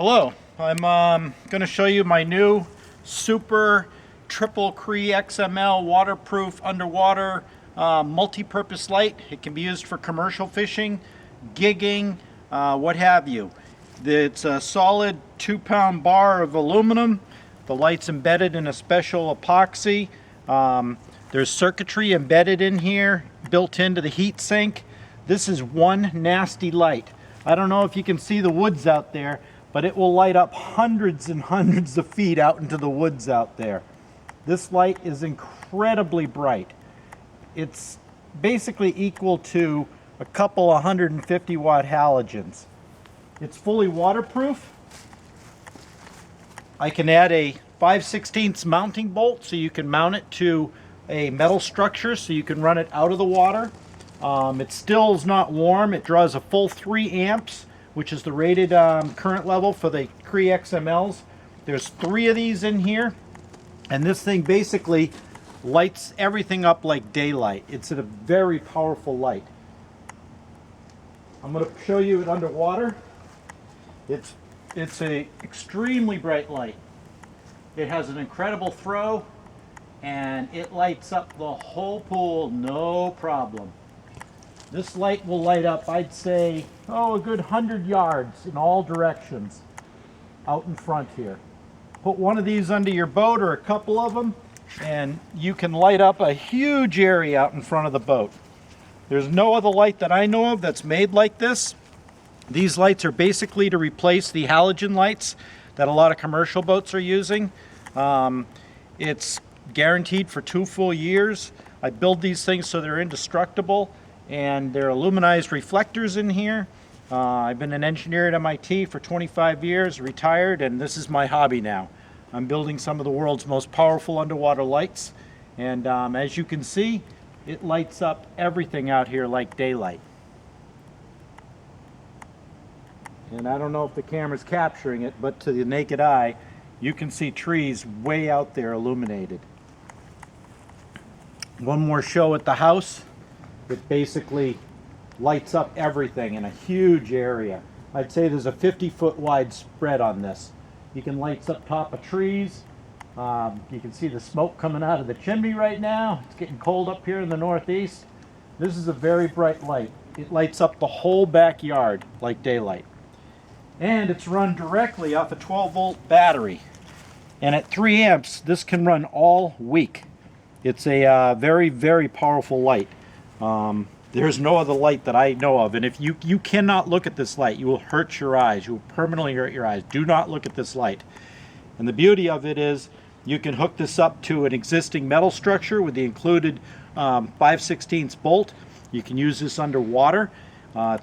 Hello, I'm going to show you my new super triple Cree XML waterproof underwater multi-purpose light. It can be used for commercial fishing, gigging, what have you. It's a solid 2-pound bar of aluminum. The light's embedded in a special epoxy. There's circuitry embedded in here, built into the heat sink. This is one nasty light. I don't know if you can see the woods out there, but it will light up hundreds and hundreds of feet out into the woods out there. This light is incredibly bright. It's basically equal to a couple 150 watt halogens. It's fully waterproof. I can add a 5/16 mounting bolt so you can mount it to a metal structure so you can run it out of the water. It still is not warm. It draws a full 3 amps, which is the rated current level for the Cree XMLs. There's 3 of these in here, and this thing basically lights everything up like daylight. It's a very powerful light. I'm going to show you it underwater. It's a extremely bright light. It has an incredible throw, and it lights up the whole pool, no problem. This light will light up, I'd say, a good 100 yards in all directions out in front here. Put one of these under your boat or a couple of them, and you can light up a huge area out in front of the boat. There's no other light that I know of that's made like this. These lights are basically to replace the halogen lights that a lot of commercial boats are using. It's guaranteed for 2 full years. I build these things so they're indestructible, and there are aluminized reflectors in here. I've been an engineer at MIT for 25 years, retired, and this is my hobby now. I'm building some of the world's most powerful underwater lights, and as you can see, it lights up everything out here like daylight. And I don't know if the camera's capturing it, but to the naked eye, you can see trees way out there illuminated. One more show at the house. It basically lights up everything in a huge area. I'd say there's a 50-foot wide spread on this. You can light up top of trees. You can see the smoke coming out of the chimney right now. It's getting cold up here in the Northeast. This is a very bright light. It lights up the whole backyard like daylight. And it's run directly off a 12-volt battery. And at 3 amps, this can run all week. It's a very, very powerful light. There's no other light that I know of, and if you cannot look at this light, you will hurt your eyes. You will permanently hurt your eyes. Do not look at this light. And the beauty of it is you can hook this up to an existing metal structure with the included 5/16 bolt. You can use this underwater. I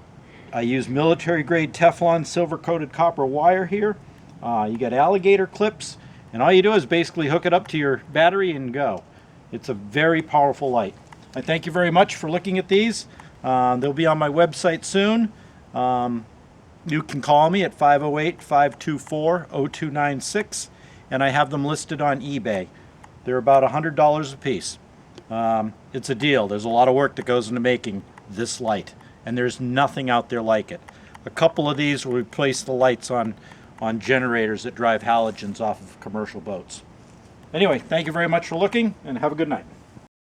use military grade Teflon silver coated copper wire here. You got alligator clips, and all you do is basically hook it up to your battery and go. It's a very powerful light. I thank you very much for looking at these. They'll be on my website soon. You can call me at 508-524-0296, and I have them listed on eBay. They're about $100 a piece. It's a deal. There's a lot of work that goes into making this light, and there's nothing out there like it. A couple of these will replace the lights on generators that drive halogens off of commercial boats. Anyway, thank you very much for looking, and have a good night.